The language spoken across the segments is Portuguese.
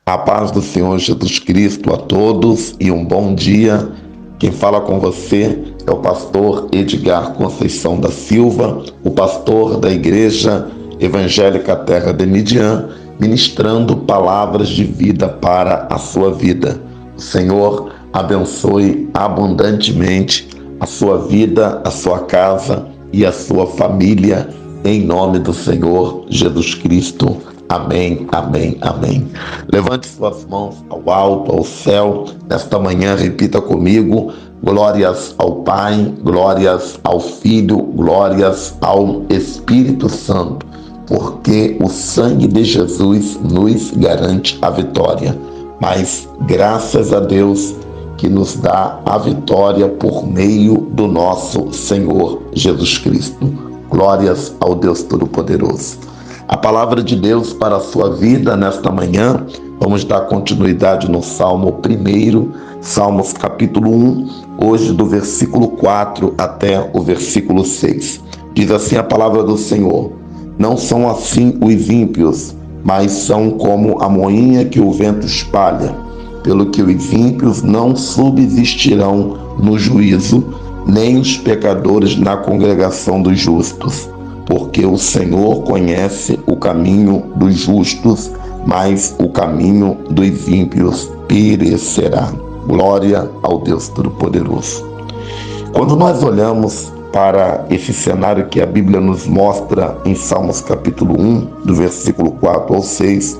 A paz do Senhor Jesus Cristo a todos e um bom dia. Quem fala com você é o pastor Edgar Conceição da Silva, o pastor da Igreja Evangélica Terra de Midian, ministrando palavras de vida para a sua vida. O Senhor abençoe abundantemente a sua vida, a sua casa e a sua família, em nome do Senhor Jesus Cristo. Amém, amém, amém. Levante suas mãos ao alto, ao céu. Nesta manhã, repita comigo: glórias ao Pai, glórias ao Filho, glórias ao Espírito Santo, porque o sangue de Jesus nos garante a vitória. Mas graças a Deus que nos dá a vitória por meio do nosso Senhor Jesus Cristo. Glórias ao Deus Todo-Poderoso. A palavra de Deus para a sua vida nesta manhã, vamos dar continuidade no Salmo 1, Salmos capítulo 1, hoje do versículo 4 até o versículo 6. Diz assim a palavra do Senhor: não são assim os ímpios, mas são como a moinha que o vento espalha. Pelo que os ímpios não subsistirão no juízo, nem os pecadores na congregação dos justos. Porque o Senhor conhece o caminho dos justos, mas o caminho dos ímpios perecerá. Glória ao Deus Todo-Poderoso. Quando nós olhamos para esse cenário que a Bíblia nos mostra em Salmos capítulo 1, do versículo 4 ao 6,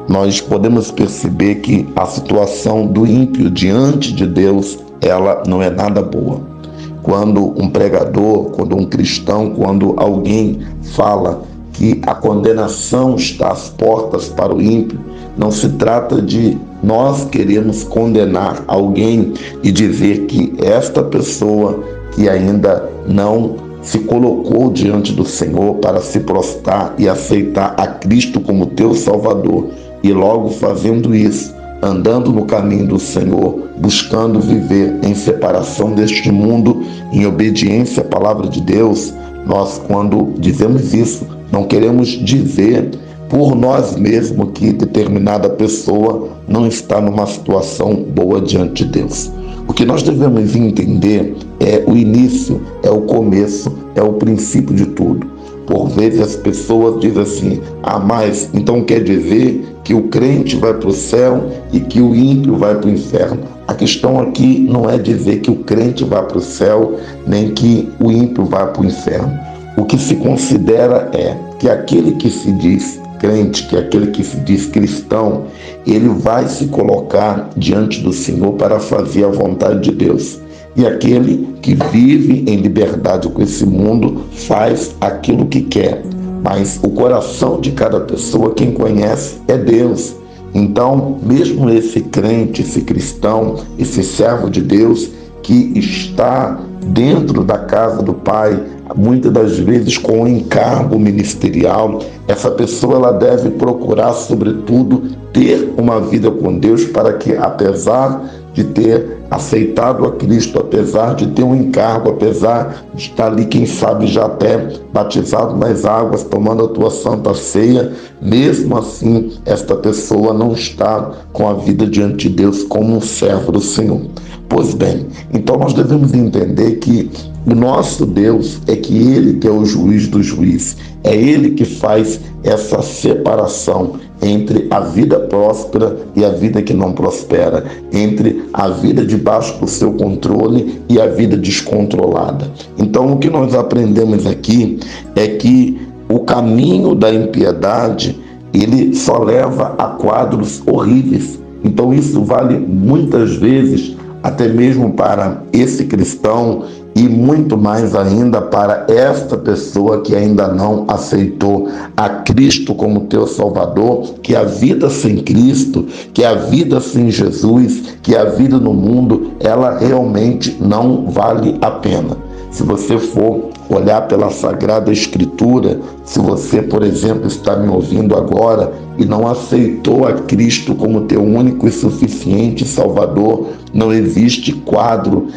nós podemos perceber que a situação do ímpio diante de Deus, ela não é nada boa. Quando um pregador, quando um cristão, quando alguém fala que a condenação está às portas para o ímpio, não se trata de nós queremos condenar alguém e dizer que esta pessoa que ainda não se colocou diante do Senhor para se prostrar e aceitar a Cristo como teu Salvador, e logo fazendo isso, andando no caminho do Senhor, buscando viver em separação deste mundo, em obediência à palavra de Deus, nós, quando dizemos isso, não queremos dizer por nós mesmos que determinada pessoa não está numa situação boa diante de Deus. O que nós devemos entender é o início, é o começo, é o princípio de tudo. Por vezes as pessoas dizem assim: mas então quer dizer que o crente vai para o céu e que o ímpio vai para o inferno. A questão aqui não é dizer que o crente vai para o céu, nem que o ímpio vai para o inferno. O que se considera é que aquele que se diz crente, que aquele que se diz cristão, ele vai se colocar diante do Senhor para fazer a vontade de Deus. E aquele que vive em liberdade com esse mundo faz aquilo que quer. Mas o coração de cada pessoa, quem conhece, é Deus. Então, mesmo esse crente, esse cristão, esse servo de Deus que está dentro da casa do Pai, muitas das vezes com um encargo ministerial, essa pessoa ela deve procurar, sobretudo, ter uma vida com Deus para que, apesar de ter aceitado a Cristo, apesar de ter um encargo, apesar de estar ali, quem sabe, já até batizado nas águas, tomando a tua santa ceia, mesmo assim, esta pessoa não está com a vida diante de Deus como um servo do Senhor. Pois bem, então nós devemos entender que o nosso Deus é que Ele que é o juiz dos juízes, é Ele que faz essa separação entre a vida próspera e a vida que não prospera, entre a vida debaixo do seu controle e a vida descontrolada. Então o que nós aprendemos aqui é que o caminho da impiedade, ele só leva a quadros horríveis. Então isso vale muitas vezes até mesmo para esse cristão e muito mais ainda para esta pessoa que ainda não aceitou a Cristo como teu Salvador, que a vida sem Cristo, que a vida sem Jesus, que a vida no mundo, ela realmente não vale a pena. Se você for olhar pela Sagrada Escritura, se você, por exemplo, está me ouvindo agora e não aceitou a Cristo como teu único e suficiente Salvador, não existe quadro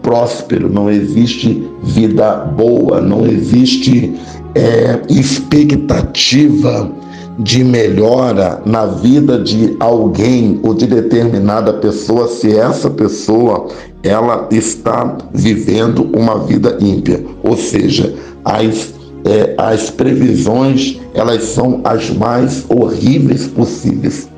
próspero, não existe vida boa, não existe expectativa de melhora na vida de alguém ou de determinada pessoa se essa pessoa ela está vivendo uma vida ímpia. Ou seja, as previsões elas são as mais horríveis possíveis.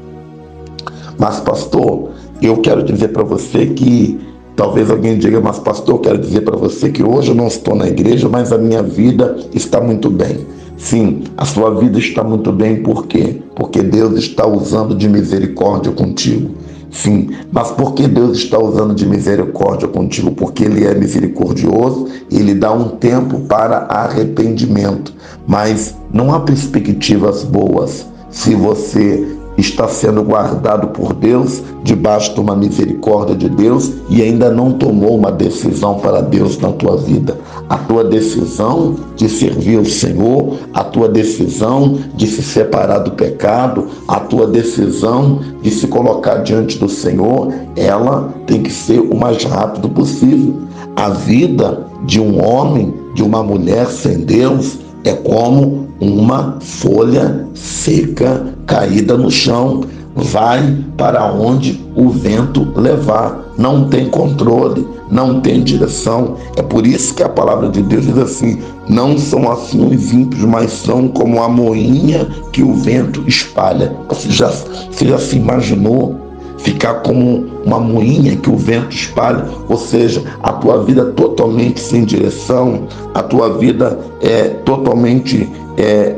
Mas, pastor, eu quero dizer para você que talvez alguém diga, mas pastor, eu quero dizer para você que hoje eu não estou na igreja, mas a minha vida está muito bem. Sim, a sua vida está muito bem, por quê? Porque Deus está usando de misericórdia contigo. Sim, mas por que Deus está usando de misericórdia contigo? Porque Ele é misericordioso, Ele dá um tempo para arrependimento, mas não há perspectivas boas se você está sendo guardado por Deus, debaixo de uma misericórdia de Deus e ainda não tomou uma decisão para Deus na tua vida. A tua decisão de servir ao Senhor, a tua decisão de se separar do pecado, a tua decisão de se colocar diante do Senhor, ela tem que ser o mais rápido possível. A vida de um homem, de uma mulher sem Deus, é como uma folha seca caída no chão. Vai para onde o vento levar. Não tem controle, não tem direção. É por isso que a palavra de Deus diz assim: não são assim os ímpios, mas são como a moinha que o vento espalha. Você já se imaginou ficar como uma moinha que o vento espalha? Ou seja, a tua vida totalmente sem direção, a tua vida é totalmente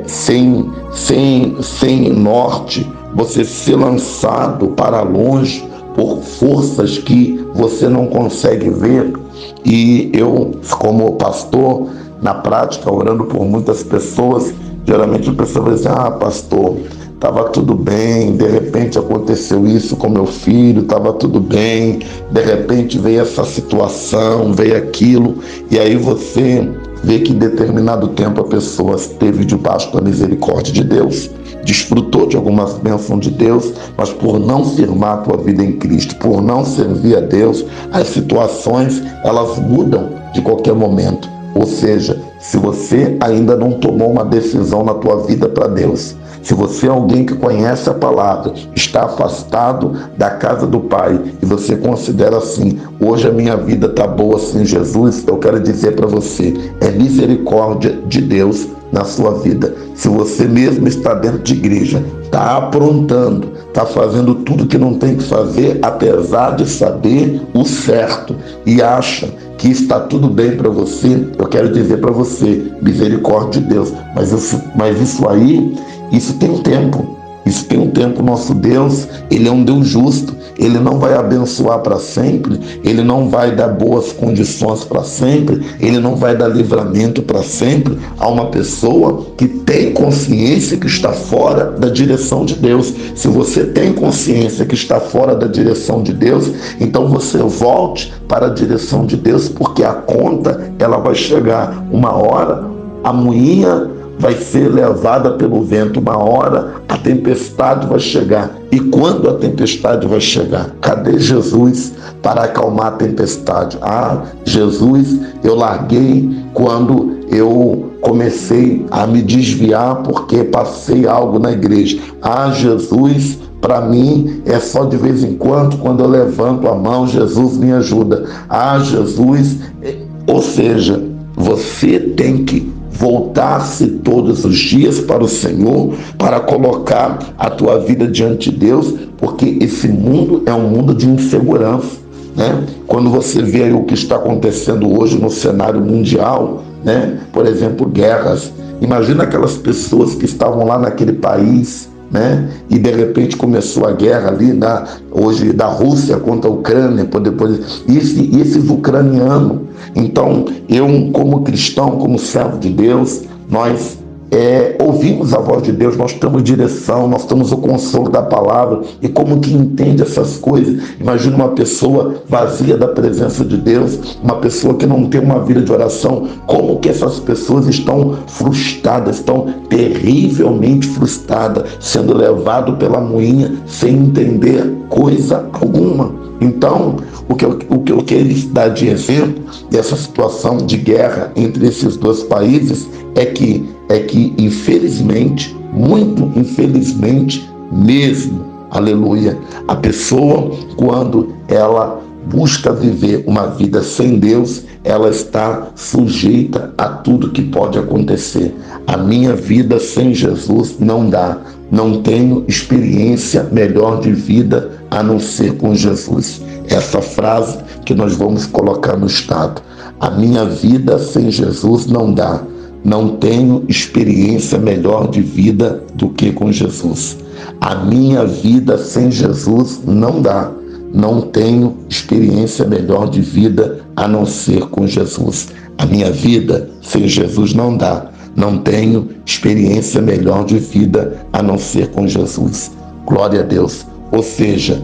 sem norte, você ser lançado para longe por forças que você não consegue ver. E eu, como pastor, na prática, orando por muitas pessoas, geralmente a pessoa vai dizer: ah, pastor, estava tudo bem, de repente aconteceu isso com meu filho, estava tudo bem, de repente veio essa situação, veio aquilo, e aí você vê que em determinado tempo a pessoa esteve debaixo da misericórdia de Deus, desfrutou de algumas bênçãos de Deus, mas por não firmar a tua vida em Cristo, por não servir a Deus, as situações elas mudam de qualquer momento. Ou seja, se você ainda não tomou uma decisão na tua vida para Deus, se você é alguém que conhece a palavra, está afastado da casa do Pai e você considera assim: hoje a minha vida está boa sem Jesus, eu quero dizer para você, é misericórdia de Deus na sua vida. Se você mesmo está dentro de igreja, está aprontando, está fazendo tudo que não tem que fazer, apesar de saber o certo, e acha que está tudo bem para você, eu quero dizer para você, misericórdia de Deus. Mas isso aí, isso tem um tempo. Isso tem um tempo. Nosso Deus, Ele é um Deus justo. Ele não vai abençoar para sempre. Ele não vai dar boas condições para sempre. Ele não vai dar livramento para sempre a uma pessoa que tem consciência que está fora da direção de Deus. Se você tem consciência que está fora da direção de Deus, então você volte para a direção de Deus, porque a conta ela vai chegar. Uma hora a moinha vai ser levada pelo vento, uma hora a tempestade vai chegar. E quando a tempestade vai chegar, cadê Jesus para acalmar a tempestade? Ah, Jesus eu larguei quando eu comecei a me desviar porque passei algo na igreja. Ah, Jesus, para mim é só de vez em quando eu levanto a mão, Jesus me ajuda. Ah, Jesus, ou seja, você tem que voltar-se todos os dias para o Senhor, para colocar a tua vida diante de Deus, porque esse mundo é um mundo de insegurança, né? Quando você vê aí o que está acontecendo hoje no cenário mundial, né? Por exemplo, guerras. Imagina aquelas pessoas que estavam lá naquele país, né? E de repente começou a guerra ali hoje da Rússia contra a Ucrânia, depois esses ucranianos. Então, eu como cristão, como servo de Deus, nós ouvimos a voz de Deus, nós temos direção, nós temos o consolo da palavra. E como que entende essas coisas? Imagina uma pessoa vazia da presença de Deus, uma pessoa que não tem uma vida de oração. Como que essas pessoas estão frustradas, estão terrivelmente frustradas, sendo levado pela moinha sem entender coisa alguma. Então, o que eu quero dar de exemplo dessa situação de guerra entre esses dois países é que é que, infelizmente, muito infelizmente mesmo, aleluia, a pessoa, quando ela busca viver uma vida sem Deus, ela está sujeita a tudo que pode acontecer. A minha vida sem Jesus não dá. Não tenho experiência melhor de vida a não ser com Jesus. Essa frase que nós vamos colocar no estado. A minha vida sem Jesus não dá. Não tenho experiência melhor de vida do que com Jesus. A minha vida sem Jesus não dá. Não tenho experiência melhor de vida a não ser com Jesus. A minha vida sem Jesus não dá. Não tenho experiência melhor de vida a não ser com Jesus. Glória a Deus. Ou seja,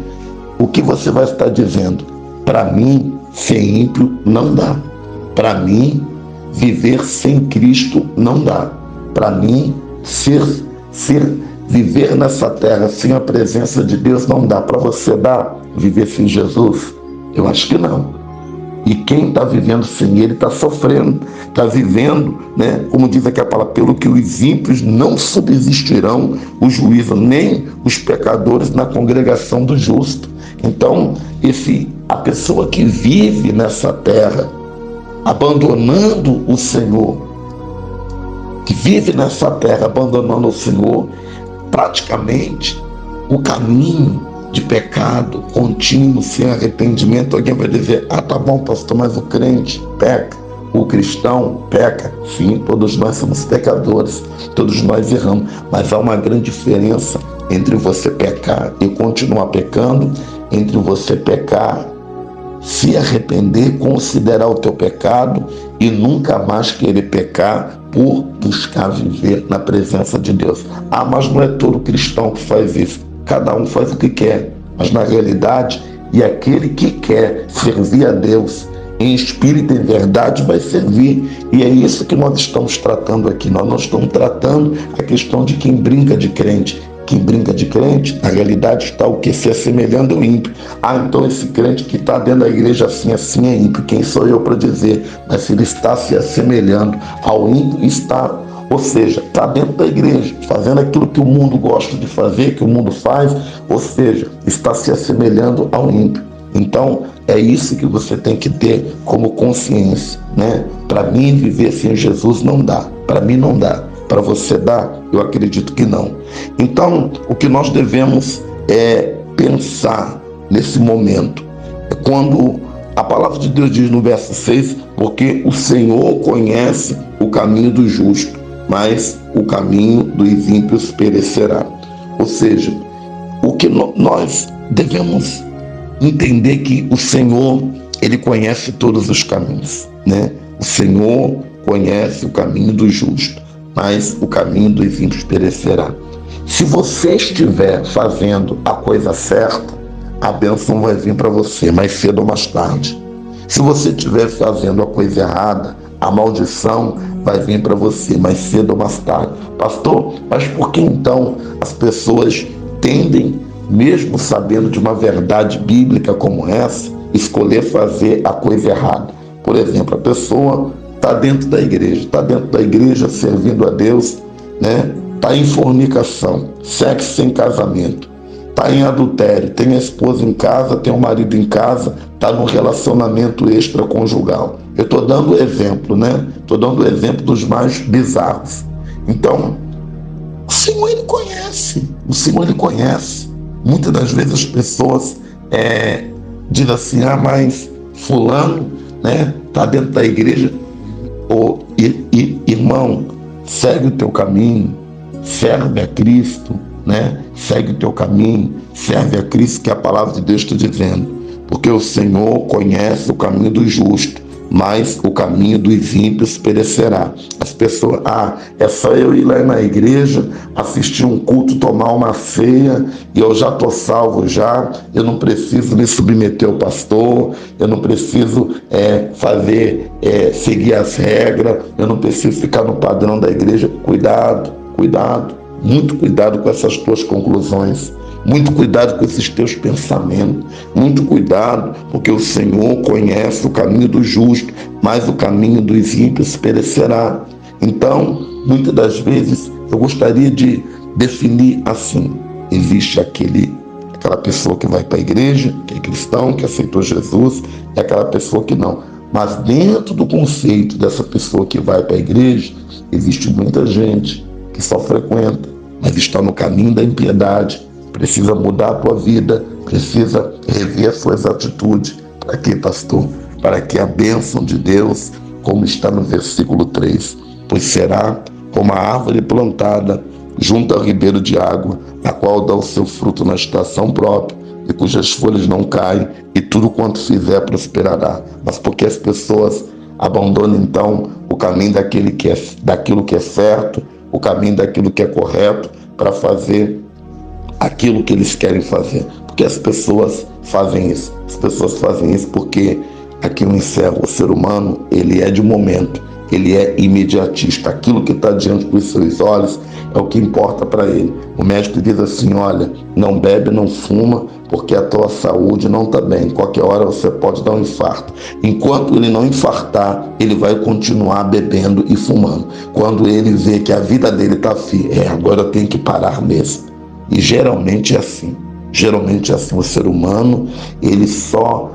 o que você vai estar dizendo? Para mim, ser ímpio não dá. Para mim, viver sem Cristo não dá. Para mim, viver nessa terra sem a presença de Deus não dá. Para você dar, viver sem Jesus? Eu acho que não. E quem está vivendo sem Ele está sofrendo, está vivendo, né? Como diz aqui a palavra, pelo que os ímpios não subsistirão o juízo, nem os pecadores na congregação do justo. Então, a pessoa que vive nessa terra, abandonando o Senhor, que vive nessa terra abandonando o Senhor, praticamente o caminho de pecado contínuo, sem arrependimento. Alguém vai dizer: ah, tá bom, pastor, mas o crente peca, o cristão peca. Sim, todos nós somos pecadores, todos nós erramos, mas há uma grande diferença entre você pecar e continuar pecando, entre você pecar, se arrepender, considerar o teu pecado e nunca mais querer pecar por buscar viver na presença de Deus. Ah, mas não é todo cristão que faz isso. Cada um faz o que quer, mas na realidade, e aquele que quer servir a Deus em espírito e em verdade vai servir. E é isso que nós estamos tratando aqui. Nós não estamos tratando a questão de quem brinca de crente. Quem brinca de crente, na realidade está o que? Se assemelhando ao ímpio. Ah, então esse crente que está dentro da igreja assim é ímpio. Quem sou eu para dizer? Mas se ele está se assemelhando ao ímpio, está. Ou seja, está dentro da igreja, fazendo aquilo que o mundo gosta de fazer, que o mundo faz, ou seja, está se assemelhando ao ímpio. Então, é isso que você tem que ter como consciência, né? Para mim, viver sem Jesus não dá. Para mim não dá. Para você dar, eu acredito que não. Então, o que nós devemos é pensar nesse momento. É quando a palavra de Deus diz no verso 6, porque o Senhor conhece o caminho do justo, mas o caminho dos ímpios perecerá. Ou seja, o que nós devemos entender que o Senhor, Ele conhece todos os caminhos, né? O Senhor conhece o caminho do justo, mas o caminho dos ímpios perecerá. Se você estiver fazendo a coisa certa, a bênção vai vir para você mais cedo ou mais tarde. Se você estiver fazendo a coisa errada, a maldição vai vir para você mais cedo ou mais tarde. Pastor, mas por que então as pessoas tendem, mesmo sabendo de uma verdade bíblica como essa, escolher fazer a coisa errada? Por exemplo, a pessoa está dentro da igreja servindo a Deus, né? Está em fornicação, sexo sem casamento, está em adultério, tem a esposa em casa, tem o marido em casa, está num relacionamento extraconjugal. Eu estou dando exemplo, né? Estou dando exemplo dos mais bizarros. Então, o Senhor, Ele conhece. O Senhor, Ele conhece. Muitas das vezes as pessoas dizem assim: ah, mas fulano, né, está dentro da igreja. Irmão, segue o teu caminho, serve a Cristo, né? Segue o teu caminho, serve a Cristo, que a palavra de Deus está dizendo. Porque o Senhor conhece o caminho do justo, mas o caminho dos ímpios perecerá. As pessoas, é só eu ir lá na igreja, assistir um culto, tomar uma ceia, e eu já estou salvo já, eu não preciso me submeter ao pastor, eu não preciso seguir as regras, eu não preciso ficar no padrão da igreja. Cuidado, muito cuidado com essas tuas conclusões. Muito cuidado com esses teus pensamentos. Muito cuidado, porque o Senhor conhece o caminho do justo, mas o caminho dos ímpios perecerá. Então, muitas das vezes eu gostaria de definir assim: existe aquela pessoa que vai para a igreja, que é cristão, que aceitou Jesus, e aquela pessoa que não. Mas dentro do conceito dessa pessoa que vai para a igreja, existe muita gente que só frequenta, mas está no caminho da impiedade, precisa mudar a tua vida, precisa rever as suas atitudes. Para quê, pastor? Para que a bênção de Deus, como está no versículo 3, pois será como a árvore plantada junto ao ribeiro de água, a qual dá o seu fruto na estação própria, e cujas folhas não caem, e tudo quanto fizer prosperará. Mas porque as pessoas abandonam então o caminho daquilo que é certo, o caminho daquilo que é correto, para fazer aquilo que eles querem fazer? Porque as pessoas fazem isso. As pessoas fazem isso porque aqui eu encerro: o ser humano, ele é de momento, ele é imediatista. Aquilo que está diante dos seus olhos é o que importa para ele. O médico diz assim: olha, não bebe, não fuma, porque a tua saúde não está bem. Qualquer hora você pode dar um infarto. Enquanto ele não infartar, ele vai continuar bebendo e fumando. Quando ele vê que a vida dele está firme, agora eu tenho que parar mesmo. E geralmente é assim. Geralmente é assim. O ser humano, ele só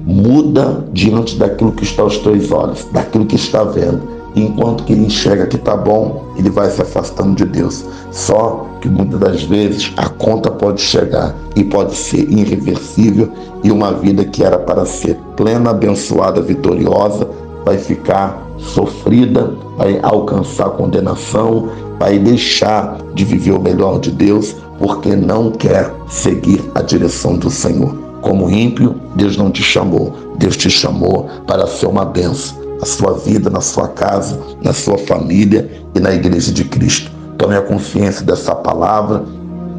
muda diante daquilo que está aos teus olhos, daquilo que está vendo. E enquanto que ele enxerga que está bom, ele vai se afastando de Deus. Só que muitas das vezes a conta pode chegar e pode ser irreversível, e uma vida que era para ser plena, abençoada, vitoriosa, vai ficar sofrida, vai alcançar condenação, vai deixar de viver o melhor de Deus, porque não quer seguir a direção do Senhor. Como ímpio, Deus não te chamou. Deus te chamou para ser uma bênção na sua vida, na sua casa, na sua família e na igreja de Cristo. Tome a consciência dessa palavra,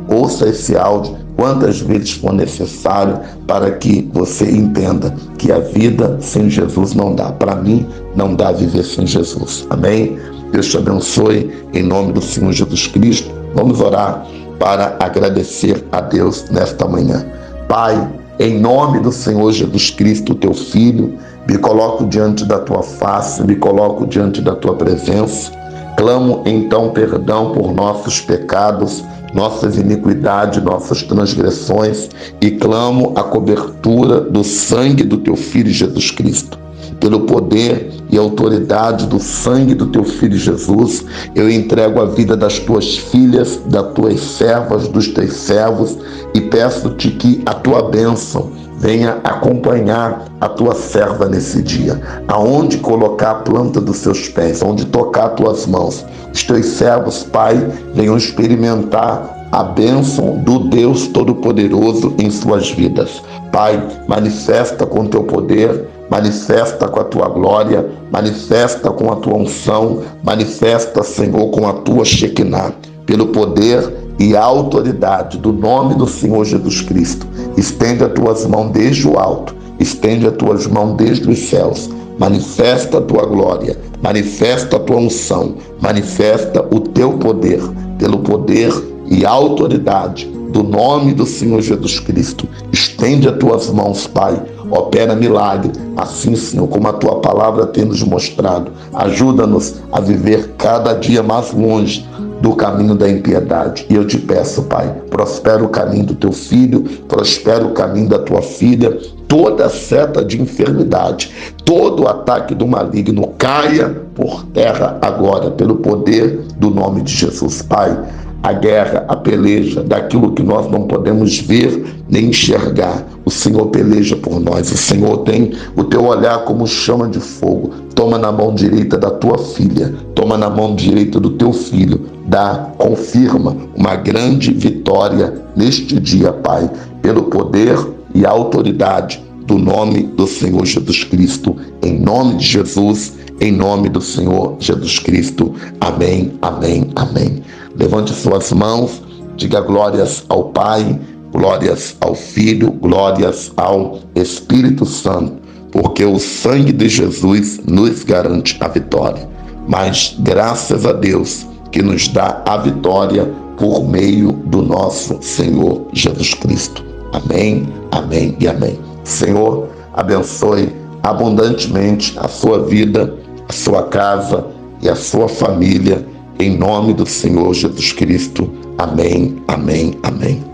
ouça esse áudio quantas vezes for necessário, para que você entenda que a vida sem Jesus não dá. Para mim, não dá viver sem Jesus. Amém? Deus te abençoe, em nome do Senhor Jesus Cristo. Vamos orar para agradecer a Deus nesta manhã. Pai, em nome do Senhor Jesus Cristo, teu Filho, me coloco diante da tua face, me coloco diante da tua presença. Clamo então perdão por nossos pecados, nossas iniquidades, nossas transgressões, e clamo a cobertura do sangue do teu Filho Jesus Cristo. Pelo poder e autoridade do sangue do teu Filho Jesus, eu entrego a vida das tuas filhas, das tuas servas, dos teus servos, e peço-te que a tua bênção venha acompanhar a tua serva nesse dia. Aonde colocar a planta dos seus pés, aonde tocar as tuas mãos, os teus servos, Pai, venham experimentar a bênção do Deus Todo-Poderoso em suas vidas. Pai, manifesta com teu poder, manifesta com a tua glória, manifesta com a tua unção, manifesta, Senhor, com a tua Shekinah, pelo poder e a autoridade do nome do Senhor Jesus Cristo. Estende as tuas mãos desde o alto, estende as tuas mãos desde os céus, manifesta a tua glória, manifesta a tua unção, manifesta o teu poder, pelo poder e autoridade do nome do Senhor Jesus Cristo. Estende as tuas mãos, Pai, opera milagre, assim, Senhor, como a tua palavra tem nos mostrado. Ajuda-nos a viver cada dia mais longe do caminho da impiedade. E eu te peço, Pai, prospera o caminho do teu filho, prospera o caminho da tua filha. Toda seta de enfermidade, todo ataque do maligno caia por terra agora, pelo poder do nome de Jesus. Pai, a guerra, a peleja daquilo que nós não podemos ver nem enxergar, o Senhor peleja por nós. O Senhor tem o teu olhar como chama de fogo. Toma na mão direita da tua filha, toma na mão direita do teu filho, confirma uma grande vitória neste dia, Pai, pelo poder e a autoridade do nome do Senhor Jesus Cristo. Em nome de Jesus, em nome do Senhor Jesus Cristo. Amém, amém, amém. Levante suas mãos, diga glórias ao Pai, glórias ao Filho, glórias ao Espírito Santo, porque o sangue de Jesus nos garante a vitória. Mas graças a Deus que nos dá a vitória por meio do nosso Senhor Jesus Cristo. Amém, amém e amém. Senhor, abençoe abundantemente a sua vida, a sua casa e a sua família, em nome do Senhor Jesus Cristo. Amém, amém, amém.